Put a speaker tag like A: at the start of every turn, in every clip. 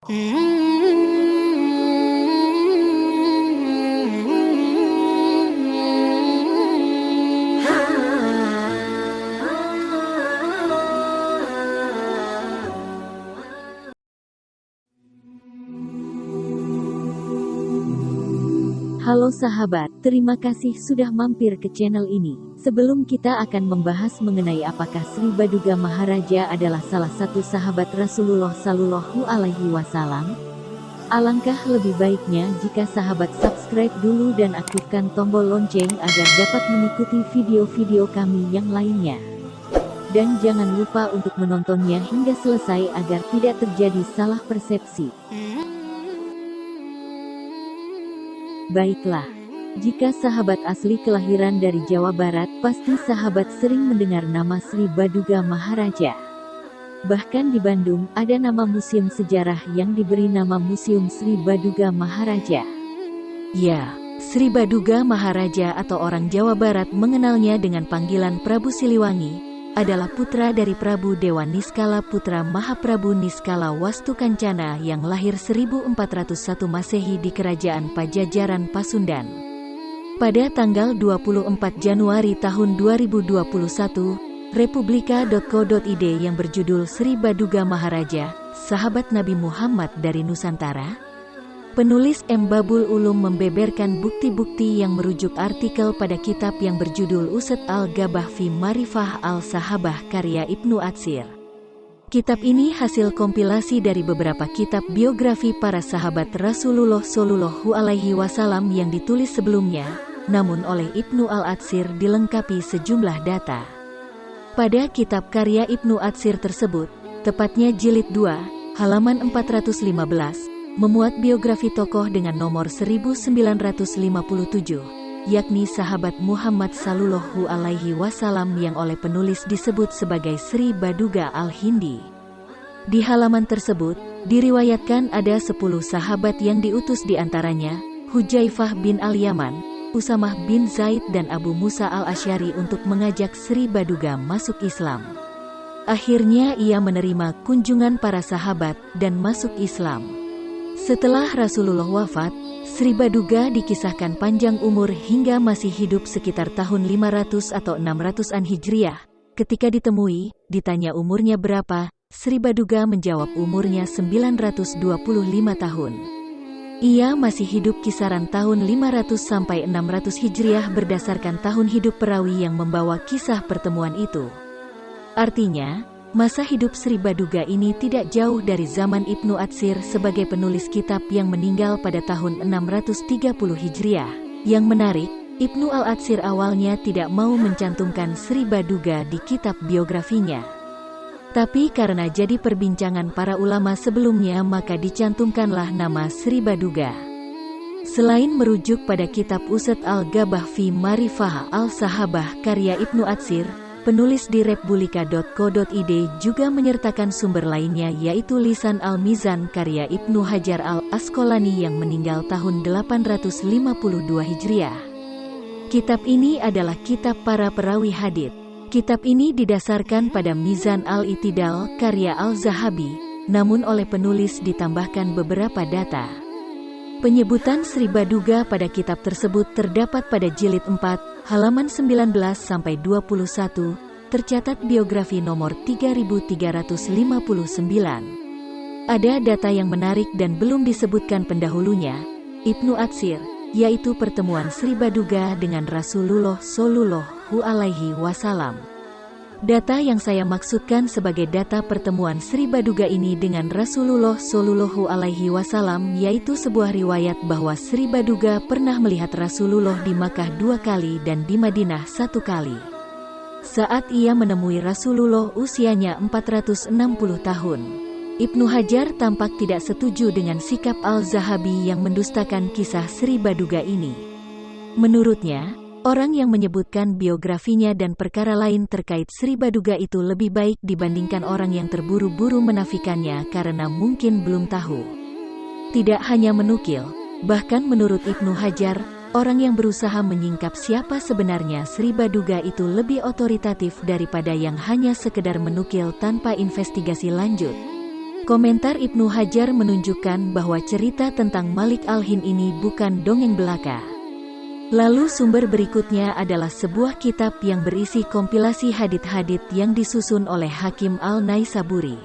A: Halo sahabat, terima kasih sudah mampir ke channel ini. Sebelum kita akan membahas mengenai apakah Sri Baduga Maharaja adalah salah satu sahabat Rasulullah Shallallahu Alaihi Wasallam, alangkah lebih baiknya jika sahabat subscribe dulu dan aktifkan tombol lonceng agar dapat mengikuti video-video kami yang lainnya. Dan jangan lupa untuk menontonnya hingga selesai agar tidak terjadi salah persepsi. Baiklah, jika sahabat asli kelahiran dari Jawa Barat, pasti sahabat sering mendengar nama Sri Baduga Maharaja. Bahkan di Bandung, ada nama museum sejarah yang diberi nama Museum Sri Baduga Maharaja. Ya, Sri Baduga Maharaja atau orang Jawa Barat mengenalnya dengan panggilan Prabu Siliwangi, adalah putra dari Prabu Dewa Niskala putra Mahaprabu Niskala Wastukancana yang lahir 1401 Masehi di Kerajaan Pajajaran Pasundan. Pada tanggal 24 Januari tahun 2021, Republika.co.id yang berjudul Sri Baduga Maharaja, Sahabat Nabi Muhammad dari Nusantara, penulis M. Babul Ulum membeberkan bukti-bukti yang merujuk artikel pada kitab yang berjudul Usat al-Gabah fi Marifah al-Sahabah karya Ibnu Atsir. Kitab ini hasil kompilasi dari beberapa kitab biografi para sahabat Rasulullah Shallallahu Alaihi Wasallam yang ditulis sebelumnya, namun oleh Ibnu al-Atsir dilengkapi sejumlah data. Pada kitab karya Ibnu Atsir tersebut, tepatnya jilid 2, halaman 415, memuat biografi tokoh dengan nomor 1957, yakni sahabat Muhammad Sallallahu Alaihi Wasallam yang oleh penulis disebut sebagai Sri Baduga al-Hindi. Di halaman tersebut, diriwayatkan ada 10 sahabat yang diutus diantaranya, Hujaifah bin al-Yaman, Usamah bin Zaid dan Abu Musa al-Asy'ari untuk mengajak Sri Baduga masuk Islam. Akhirnya ia menerima kunjungan para sahabat dan masuk Islam. Setelah Rasulullah wafat, Sri Baduga dikisahkan panjang umur hingga masih hidup sekitar tahun 500 atau 600-an Hijriah. Ketika ditemui, ditanya umurnya berapa, Sri Baduga menjawab umurnya 925 tahun. Ia masih hidup kisaran tahun 500 sampai 600 Hijriah berdasarkan tahun hidup perawi yang membawa kisah pertemuan itu. Artinya, masa hidup Sri Baduga ini tidak jauh dari zaman Ibnu Atsir sebagai penulis kitab yang meninggal pada tahun 630 Hijriah. Yang menarik, Ibnu al-Atsir awalnya tidak mau mencantumkan Sri Baduga di kitab biografinya. Tapi karena jadi perbincangan para ulama sebelumnya maka dicantumkanlah nama Sri Baduga. Selain merujuk pada kitab Usat al-Gabah fi Marifah al-Sahabah karya Ibnu Atsir, penulis di Republika.co.id juga menyertakan sumber lainnya yaitu Lisan al-Mizan karya Ibnu Hajar al-Asqalani yang meninggal tahun 852 Hijriah. Kitab ini adalah kitab para perawi hadits. Kitab ini didasarkan pada Mizan al-I'tidal karya al-Zahabi, namun oleh penulis ditambahkan beberapa data. Penyebutan Sri Baduga pada kitab tersebut terdapat pada jilid 4, halaman 19-21, tercatat biografi nomor 3359. Ada data yang menarik dan belum disebutkan pendahulunya, Ibnu Atsir, yaitu pertemuan Sri Baduga dengan Rasulullah Shallallahu Alaihi Wasallam. Data yang saya maksudkan sebagai data pertemuan Sri Baduga ini dengan Rasulullah Shallallahu Alaihi Wasallam yaitu sebuah riwayat bahwa Sri Baduga pernah melihat Rasulullah di Makkah 2 kali dan di Madinah 1 kali. Saat ia menemui Rasulullah usianya 460 tahun. Ibnu Hajar tampak tidak setuju dengan sikap al-Zahabi yang mendustakan kisah Sri Baduga ini. Menurutnya, orang yang menyebutkan biografinya dan perkara lain terkait Sri Baduga itu lebih baik dibandingkan orang yang terburu-buru menafikannya karena mungkin belum tahu. Tidak hanya menukil, bahkan menurut Ibnu Hajar, orang yang berusaha menyingkap siapa sebenarnya Sri Baduga itu lebih otoritatif daripada yang hanya sekedar menukil tanpa investigasi lanjut. Komentar Ibnu Hajar menunjukkan bahwa cerita tentang Malik al-Hind ini bukan dongeng belaka. Lalu sumber berikutnya adalah sebuah kitab yang berisi kompilasi hadits-hadits yang disusun oleh Hakim al-Naisaburi.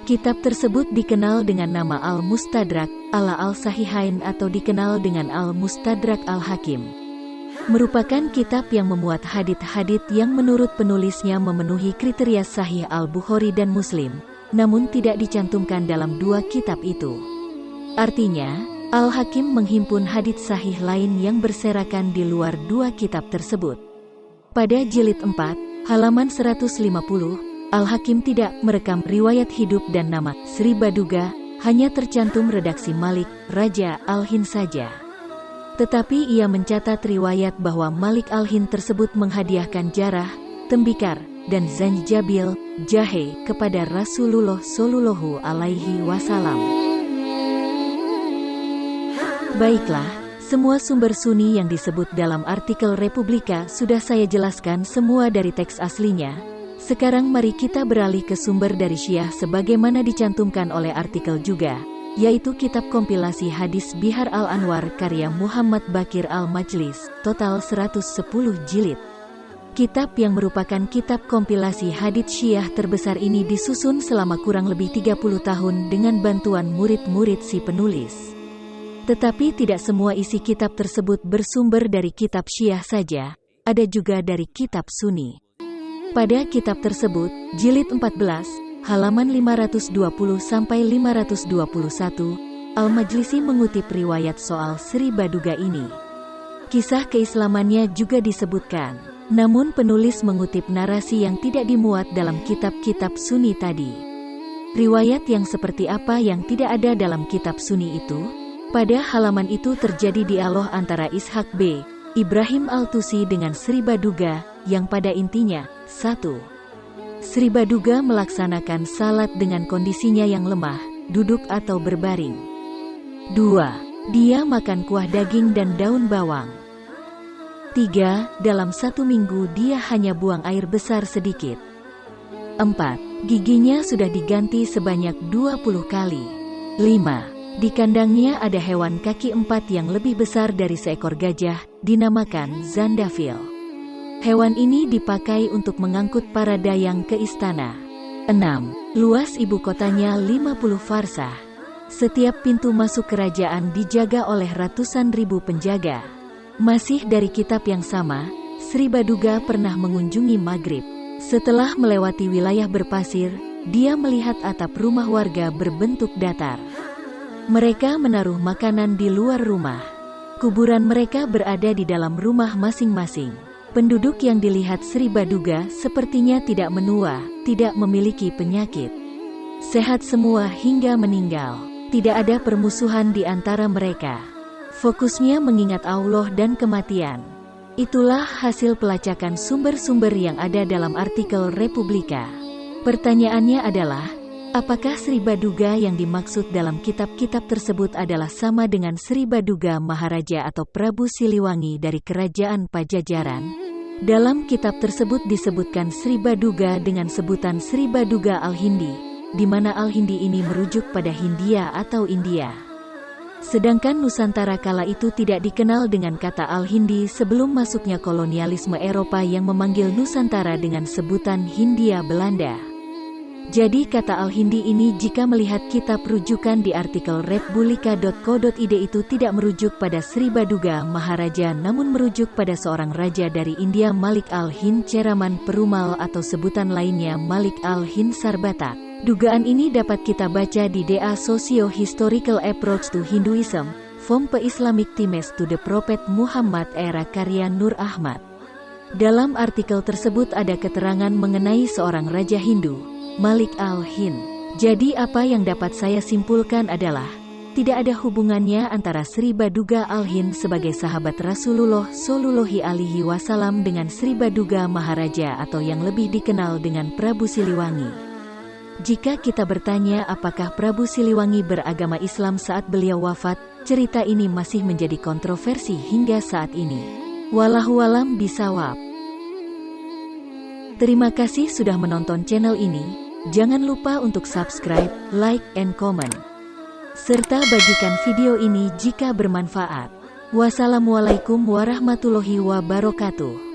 A: Kitab tersebut dikenal dengan nama Al-Mustadrak, ala Al-Sahihain atau dikenal dengan Al-Mustadrak Al-Hakim. Merupakan kitab yang memuat hadits-hadits yang menurut penulisnya memenuhi kriteria Sahih Al-Bukhari dan Muslim, namun tidak dicantumkan dalam dua kitab itu. Artinya, Al-Hakim menghimpun hadits sahih lain yang berserakan di luar dua kitab tersebut. Pada jilid 4, halaman 150, Al-Hakim tidak merekam riwayat hidup dan nama Sri Baduga, hanya tercantum redaksi Malik, Raja al-Hind saja. Tetapi ia mencatat riwayat bahwa Malik al-Hind tersebut menghadiahkan jarah, tembikar, dan zanjabil, jahe kepada Rasulullah Shallallahu Alaihi Wasallam. Baiklah, semua sumber Sunni yang disebut dalam artikel Republika sudah saya jelaskan semua dari teks aslinya. Sekarang mari kita beralih ke sumber dari Syiah sebagaimana dicantumkan oleh artikel juga, yaitu kitab kompilasi hadis Bihar al-Anwar karya Muhammad Bakir al-Majlis, total 110 jilid. Kitab yang merupakan kitab kompilasi hadits Syiah terbesar ini disusun selama kurang lebih 30 tahun dengan bantuan murid-murid si penulis. Tetapi tidak semua isi kitab tersebut bersumber dari kitab Syiah saja, ada juga dari kitab Sunni. Pada kitab tersebut, jilid 14, halaman 520-521, Al-Majlisi mengutip riwayat soal Sri Baduga ini. Kisah keislamannya juga disebutkan, namun penulis mengutip narasi yang tidak dimuat dalam kitab-kitab Sunni tadi. Riwayat yang seperti apa yang tidak ada dalam kitab Sunni itu? Pada halaman itu terjadi dialog antara Ishaq B. Ibrahim Al-Tusi dengan Sri Baduga, yang pada intinya, 1. Sri Baduga melaksanakan salat dengan kondisinya yang lemah, duduk atau berbaring. 2. Dia makan kuah daging dan daun bawang. 3. Dalam 1 minggu dia hanya buang air besar sedikit. 4. Giginya sudah diganti sebanyak 20 kali. 5. Di kandangnya ada hewan kaki 4 yang lebih besar dari seekor gajah, dinamakan Zandafil. Hewan ini dipakai untuk mengangkut para dayang ke istana. 6. Luas ibu kotanya 50 farsah. Setiap pintu masuk kerajaan dijaga oleh ratusan ribu penjaga. Masih dari kitab yang sama, Sri Baduga pernah mengunjungi Maghrib. Setelah melewati wilayah berpasir, dia melihat atap rumah warga berbentuk datar. Mereka menaruh makanan di luar rumah. Kuburan mereka berada di dalam rumah masing-masing. Penduduk yang dilihat Sri Baduga sepertinya tidak menua, tidak memiliki penyakit. Sehat semua hingga meninggal. Tidak ada permusuhan di antara mereka. Fokusnya mengingat Allah dan kematian. Itulah hasil pelacakan sumber-sumber yang ada dalam artikel Republika. Pertanyaannya adalah, apakah Sri Baduga yang dimaksud dalam kitab-kitab tersebut adalah sama dengan Sri Baduga Maharaja atau Prabu Siliwangi dari Kerajaan Pajajaran? Dalam kitab tersebut disebutkan Sri Baduga dengan sebutan Sri Baduga Al-Hindi, di mana Al-Hindi ini merujuk pada Hindia atau India. Sedangkan Nusantara kala itu tidak dikenal dengan kata Al-Hindi sebelum masuknya kolonialisme Eropa yang memanggil Nusantara dengan sebutan Hindia Belanda. Jadi kata Al-Hindi ini jika melihat kitab rujukan di artikel redbulika.co.id itu tidak merujuk pada Sri Baduga Maharaja namun merujuk pada seorang raja dari India Malik al-Hind Ceraman Perumal atau sebutan lainnya Malik al-Hind Sarbata. Dugaan ini dapat kita baca di DA Socio-Historical Approach to Hinduism, from Islamic Times to the Prophet Muhammad era karya Nur Ahmad. Dalam artikel tersebut ada keterangan mengenai seorang raja Hindu, Malik al-Hind. Jadi apa yang dapat saya simpulkan adalah, tidak ada hubungannya antara Sri Baduga al-Hind sebagai sahabat Rasulullah Shallallahu Alaihi Wasallam dengan Sri Baduga Maharaja atau yang lebih dikenal dengan Prabu Siliwangi. Jika kita bertanya apakah Prabu Siliwangi beragama Islam saat beliau wafat, cerita ini masih menjadi kontroversi hingga saat ini. Wallahualam bisawab. Terima kasih sudah menonton channel ini. Jangan lupa untuk subscribe, like, and comment. Serta bagikan video ini jika bermanfaat. Wassalamualaikum warahmatullahi wabarakatuh.